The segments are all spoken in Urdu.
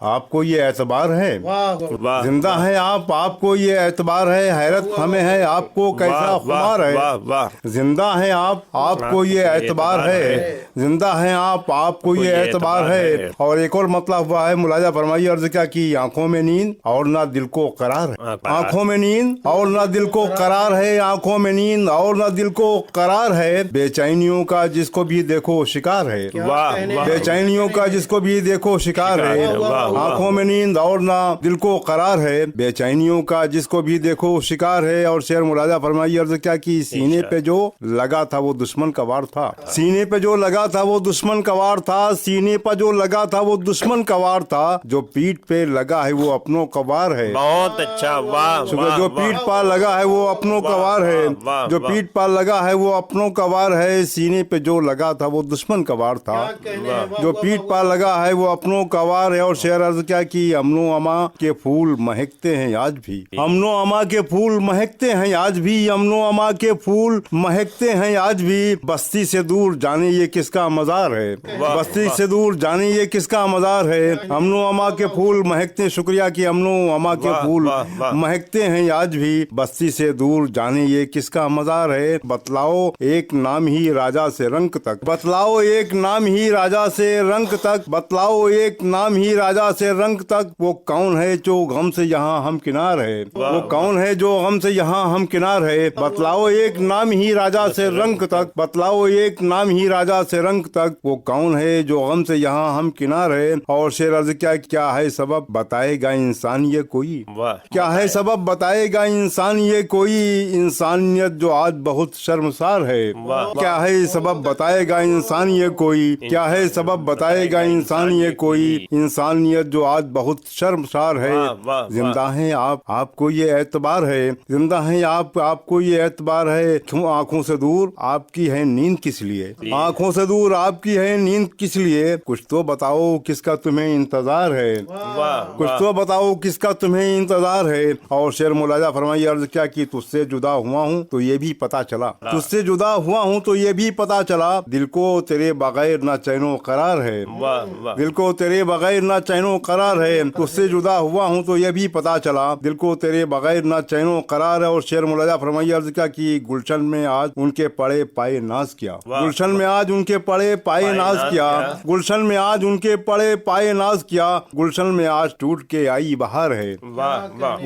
آپ کو یہ اعتبار ہے، واہ زندہ ہیں آپ کو یہ اعتبار ہے، حیرت ہمیں ہے آپ کو کیسا خمار ہے، واہ واہ زندہ ہیں آپ کو یہ اعتبار ہے، زندہ ہیں آپ کو یہ اعتبار ہے۔ اور ایک اور مطلب ہوا ہے، ملاحظہ فرمائیے، عرض کیا کی، آنکھوں میں نیند اور نہ دل کو قرار ہے، آنکھوں میں نیند اور نہ دل کو قرار ہے، آنکھوں میں نیند اور نہ دل کو قرار ہے، بے چینیوں کا جس کو بھی دیکھو شکار ہے، بے چینیوں کا جس کو بھی دیکھو شکار ہے، آنکھوں میں نیند اور نہ دل کو قرار ہے، بے چینیوں کا جس کو بھی دیکھو شکار ہے۔ اور شعر ملاحظہ فرمائیے، عرض کیا کی، سینے پہ جو لگا تھا وہ دشمن کا وار تھا، سینے پہ جو لگا تھا وہ دشمن کا وار تھا، سینے پہ جو لگا تھا وہ دشمن کا وار تھا، جو پیٹھ پہ لگا ہے وہ اپنوں کا وار ہے۔ بہت اچھا، واہ جو پیٹھ پا لگا ہے وہ اپنوں کا وار ہے، جو پیٹھ پا لگا ہے وہ اپنوں کا وار ہے، سینے پہ جو لگا تھا وہ دشمن کا وار تھا، جو پیٹھ پا لگا ہے وہ اپنوں کا وار ہے۔ اور شعر عرض کیا کی، امن و اما کے پھول مہکتے ہیں آج بھی، امن و اما کے پھول مہکتے ہیں آج بھی، امن و اما کے پھول مہکتے ہیں آج بھی، بستی سے دور جانے یہ کس کا مزار ہے، بستی سے دور جانے یہ کس کا مزار ہے، امن و اما کے پھول مہکتے، شکریہ کی، امن و اما کے پھول مہکتے ہیں آج بھی، بستی سے دور جانے یہ کس کا مزار ہے، بتلاؤ ایک نام ہی راجا سے رنک تک، بتلاؤ ایک نام ہی راجا سے رنک تک، بتلاؤ ایک نام ہی راجا سے رنک تک، وہ کون ہے جو غم سے یہاں ہم کنار ہے، وہ کون ہے جو غم سے یہاں ہم کنار ہے، بتلاؤ ایک نام ہی راجا سے رنگ تک، بتلاؤ ایک نام ہی راجا سے رنگ تک، وہ کون ہے جو غم سے یہاں ہم کنار ہے۔ اور شعر عرض کیا ہے سبب بتائے گا انسان یہ کوئی، کیا ہے سبب بتائے گا انسان یہ کوئی، انسانیت جو آج بہت شرمسار ہے، کیا ہے سبب بتائے گا انسان یہ کوئی، کیا ہے سبب بتائے گا انسان یہ کوئی، انسانیت جو آج بہت شرمسار ہے، زندہ ہیں آپ کو یہ اعتبار ہے، زندہ ہیں آپ کو یہ اعتبار ہے، کیوں آنکھوں سے دور آپ کی ہے نیند کس لیے، آنکھوں سے دور آپ کی ہے نیند کس لیے، کچھ تو بتاؤ کس کا تمہیں انتظار ہے، کچھ تو بتاؤ کس کا تمہیں انتظار ہے۔ اور شعر ملاحظہ فرمائیے، عرض کیا کی، تجھ سے جدا ہوا ہوں تو یہ بھی پتا چلا، تجھ سے جدا ہوا ہوں تو یہ بھی پتا چلا، دل کو تیرے بغیر نہ چین و قرار ہے، دل کو تیرے بغیر نہ چین و قرار ہے، تجھ سے جدا ہوا ہوں تو یہ بھی پتا چلا، دل کو تیرے بغیر نہ چین و قرار ہے۔ اور شعر ملاحظہ فرمائیے، عرض کیا کی، گلشن میں آج ان کے پڑے پائے ناز کیا، گلشن میں آج ان کے پڑے پائے ناز کیا، گلشن میں آج ان کے پڑے پائے ناز کیا، گلشن میں آج ٹوٹ کے آئی بہار ہے،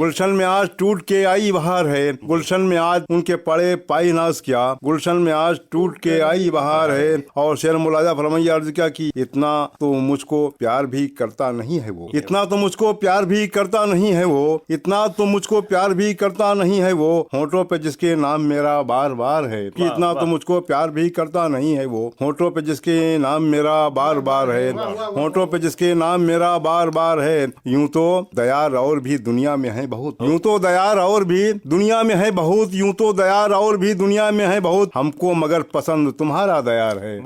گلشن میں آج ٹوٹ کے آئی بہار ہے، گلشن میں آج ان کے پڑے پائے ناز کیا، گلشن میں آج ٹوٹ کے آئی بہار ہے۔ اور شعر ملاحظہ فرمائیے، عرض کیا کی، اتنا تو مجھ کو پیار بھی کرتا نہیں ہے وہ، اتنا تو مجھ کو پیار بھی کرتا نہیں ہے وہ، اتنا تو مجھ کو پیار بھی کرتا نہیں ہے وہ، ہونٹوں پہ جس کے نام میرا بار بار ہے، اتنا تو مجھ کو پیار بھی کرتا نہیں ہے وہ، ہونٹوں پہ جس کے نام میرا بار بار ہے، ہونٹوں پہ جس کے نام میرا بار بار ہے، یوں تو دیار اور بھی دنیا میں ہے بہت، یوں تو دیار اور بھی دنیا میں ہے بہت، یوں تو دیار اور بھی دنیا میں ہے بہت، ہم کو مگر پسند تمہارا دیار ہے،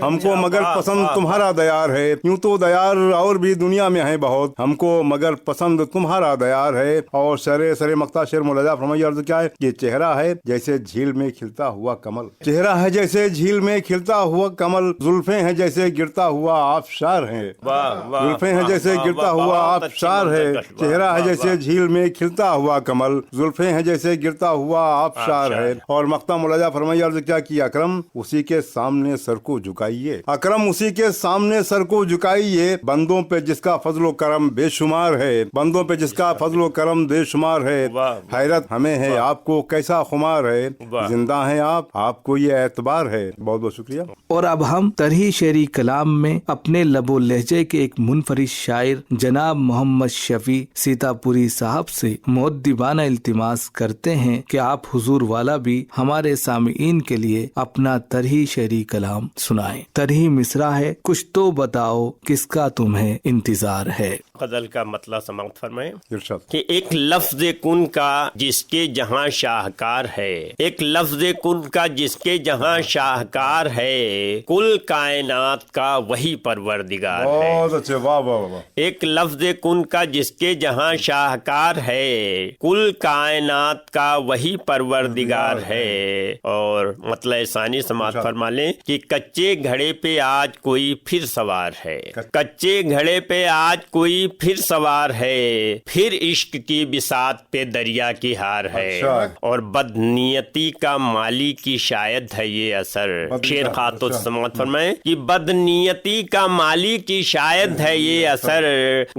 ہم کو مگر پسند تمہارا دیار ہے، یوں تو دیار اور بھی دنیا میں ہے بہت، ہم کو مگر پسند تمہارا دیار ہے۔ اور سر مقطع شعر ملاحظہ فرمائیے، عرض کیا ہے، یہ چہرہ ہے جیسے جھیل میں کھلتا ہوا کمل، چہرہ ہے جیسے جھیل میں کھلتا ہوا کمل، زلفیں ہیں جیسے گرتا ہوا آبشار ہے، زلفیں ہیں جیسے گرتا ہوا آبشار ہے، چہرہ ہے جیسے جھیل میں کھلتا ہوا کمل، زلفیں ہیں جیسے گرتا ہوا آبشار ہے۔ اور مقطع ملاحظہ فرمائیے، عرض کیا کی، اکرم اسی کے سامنے سر کو جھکائیے، اکرم اسی کے سامنے سر کو جھکائیے، بندوں پہ جس کا فضل و کرم بے شمار ہے، بندوں پہ جس کا فضل و کرم بے شمار ہے، حیرت ہمیں ہے آپ کو کیسا خمار ہے، زندہ ہیں آپ کو یہ اعتبار ہے۔ بہت بہت شکریہ۔ اور اب ہم طرحی شعری کلام میں اپنے لب و لہجے کے ایک منفرد شاعر جناب محمد شفیع سیتا پوری صاحب سے مؤدبانہ التماس کرتے ہیں کہ آپ حضور والا بھی ہمارے سامعین کے لیے اپنا طرحی شعری کلام سنائیں۔ طرحی مصرع ہے، کچھ تو بتاؤ کس کا تمہیں انتظار ہے۔ غزل کا مطلب سماعت فرمائیں ارشاد۔ کہ ایک لفظ کن کا جس کے جہاں شاہکار ہے، ایک لفظ کن کا جس کے جہاں شاہکار ہے، کل کائنات کا وہی پروردگار ہے۔ بہت اچھے، واہ واہ واہ۔ ایک لفظ کن کا جس کے جہاں شاہکار ہے، کل کائنات کا وہی پروردگار ہے۔ اور مطلب ثانی سماعت فرما لیں کہ کچے گھڑے پہ آج کوئی پھر سوار ہے، کچے گھڑے پہ آج کوئی پھر سوار ہے، پھر عشق کی بساط پہ دریا کی ہار ہے، اور بدنیتی کا مالی کی شاید ہے یہ اثر۔ شیر خاتون سماعت فرمائے کہ بدنیتی کا مالی کی شاید ہے یہ اثر،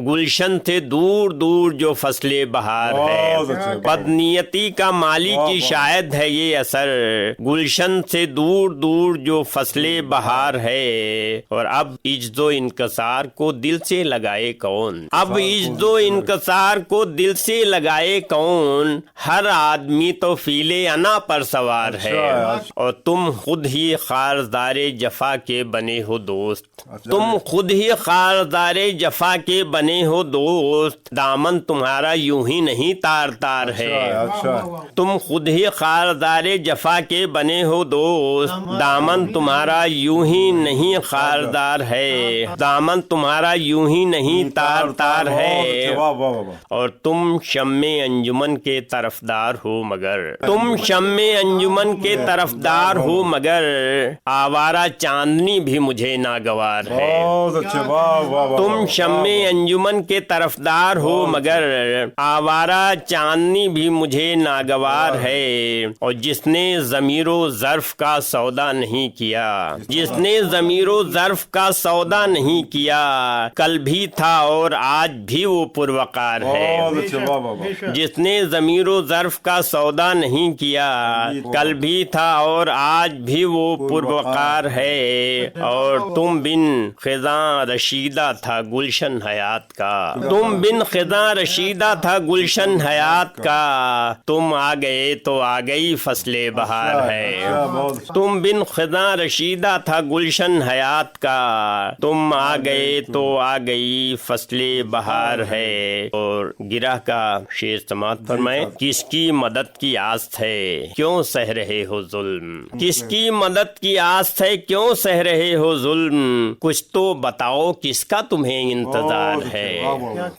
گلشن سے دور دور جو فصل بہار ہے۔ بدنیتی کا مالی کی شاید ہے یہ اثر، گلشن سے دور دور جو فصل بہار ہے۔ اور اب عجز و انکسار کو دل سے لگائے کون، اب عجز و انکسار کو دل سے لگائے کون، ہر آدمی تو فیل انا پر سوار ہے، اور تم خود ہی خارزار جفا کے بنے ہو دوست، تم خود ہی خارزار جفا کے بنے ہو دوست، دامن تمہارا یوں ہی نہیں تار تار ہے، تم خود ہی خارزار جفا کے بنے ہو دوست، دامن تمہارا یوں ہی نہیں خاردار ہے، دامن تمہارا یوں ہی نہیں تار تار ہے، اور تم شمع انجمن کے طرفدار ہو مگر، تم شمع انجمن کے طرفدار ہو مگر، آوارہ چاندنی بھی مجھے ناگوار ہے، تم شمع انجمن کے طرفدار ہو مگر، آوارہ چاندنی بھی مجھے ناگوار ہے، اور جس نے ضمیر و ظرف کا سودا نہیں کیا، جس نے ضمیر و ظرف کا سودا نہیں کیا، کل بھی تھا اور آج بھی وہ پروقار ہے، جس نے ضمیر و ظرف کا سودا نہیں کیا، کل بھی تھا اور آج بھی وہ پروقار ہے، اور تم بن خزاں رشیدہ تھا گلشن حیات کا، تم بن خزاں رشیدہ تھا گلشن حیات کا، تم آ گئے تو آ گئی فصل بہار ہے، تم بن خزاں رشیدہ تھا گلشن حیات کا، تم آ گئے تو آ گئی فصل بہار ہے۔ اور گرہ کا شیر سماعت فرمائے، کس کی مدد کی آس ہے کیوں سہ رہے ہو ظلم، کس کی مدد کی آس ہے کیوں سہ رہے ہو ظلم، کچھ تو بتاؤ کس کا تمہیں انتظار ہے،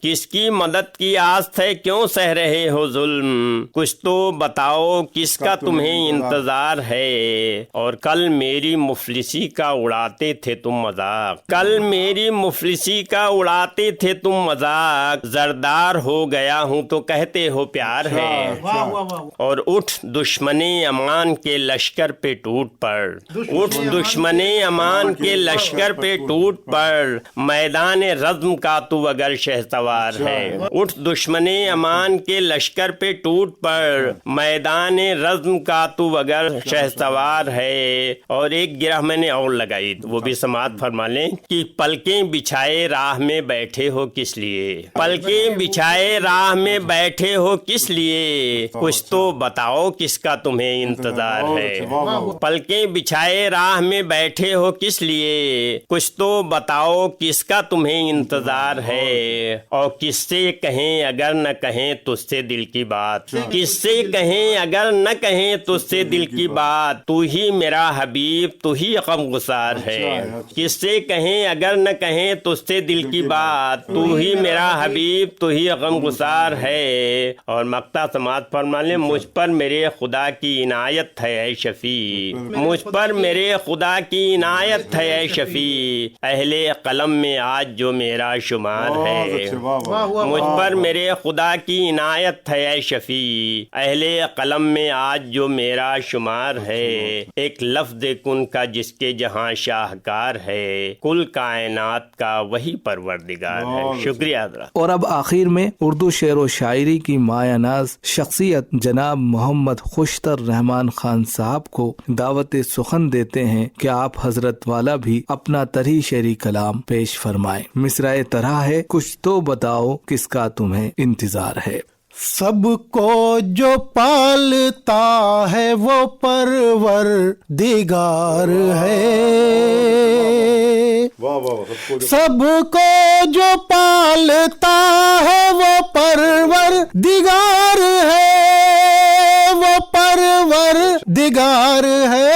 کس کی مدد کی آس ہے کیوں سہ رہے ہو ظلم، کچھ تو بتاؤ کس کا تمہیں انتظار ہے، اور کل میری مفلسی کا اڑاتے تھے تم مذاق، کل میری مفلسی کا اڑاتے تھے تم مذاق، زردار ہو گیا ہوں تو کہتے ہو پیار ہے، اور اٹھ دشمن امان کے لشکر پہ ٹوٹ پڑ، اٹھ دشمن امان کے لشکر پہ ٹوٹ پڑ، میدان رزم کا تو اگر شہسوار ہے، اٹھ دشمن امان کے لشکر پہ ٹوٹ پڑ، میدان رزم کا تو اگر شہسوار ہے۔ اور ایک گرہ میں نے اور لگائی، وہ بھی سماعت فرما لیں کہ پلکیں بچھائے راہ میں بیٹھے ہو کس لیے، پلکیں بچھائے راہ میں بیٹھے ہو کس لیے، کچھ تو بتاؤ کس کا تمہیں انتظار ہے، پلکیں بچھائے راہ میں بیٹھے ہو کس لیے، کچھ تو بتاؤ کس کا تمہیں انتظار ہے، اور کس سے کہیں اگر نہ کہیں تجھ سے دل کی بات، کس سے کہیں اگر نہ کہیں تجھ سے دل کی بات، تو ہی میرا حبیب تو ہی غم گسار ہے، کس سے کہیں اگر نہ کہیں تجھ سے دل کی بات، تو ہی میرا حبیب تو ہی غم گسار ہے۔ اور مقطع سماعت فرما لیں، مجھ پر میرے خدا کی عنایت ہے اے شفیع، مجھ پر میرے خدا کی عنایت ہے اے شفیع، اہل قلم میں آج جو میرا شمار ہے، مجھ پر میرے خدا کی عنایت ہے اے شفیع، اہل قلم میں آج جو میرا شمار ہے، ایک لفظ کن کا جس کے جہاں شاہکار ہے، کل کائنات کا وہی پروردگار ہے۔ شکریہ حضرات۔ اور اب آخر میں اردو شعر و شاعری کی مایہ ناز شخصیت جناب محمد خوشتر رحمان خان صاحب کو دعوت سخن دیتے ہیں کہ آپ حضرت والا بھی اپنا طرح شعری کلام پیش فرمائیں۔ مصرع طرح ہے، کچھ تو بتاؤ کس کا تمہیں انتظار ہے۔ سب کو جو پالتا ہے وہ پروردگار ہے، سب کو جو پالتا ہے وہ پروردگار ہے، وہ پروردگار ہے،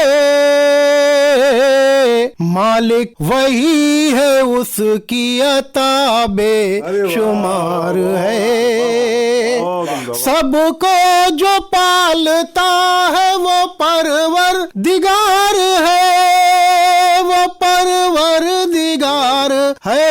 مالک وہی ہے اس کی عطا بے شمار ہے، سب کو جو پالتا ہے وہ پروردگار ہے، وہ پروردگار ہے،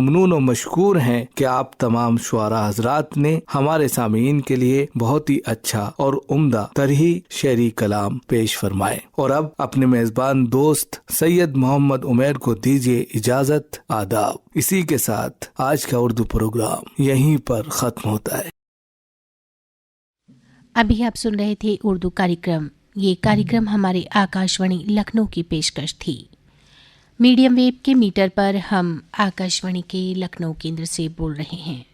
ممنون و مشکور ہیں کہ آپ تمام شعراء حضرات نے ہمارے سامعین کے لیے بہت ہی اچھا اور عمدہ طرحی شعری کلام پیش فرمائے۔ اور اب اپنے میزبان دوست سید محمد عمیر کو دیجیے اجازت، آداب۔ اسی کے ساتھ آج کا اردو پروگرام یہیں پر ختم ہوتا ہے۔ ابھی آپ سن رہے تھے اردو کاریکرم۔ یہ کاریکرم ہمارے آکاشوانی لکھنؤ کی پیشکش تھی۔ میڈیم ویو کے میٹر پر ہم آکاشوانی کے لکھنؤ کیندر سے بول رہے ہیں۔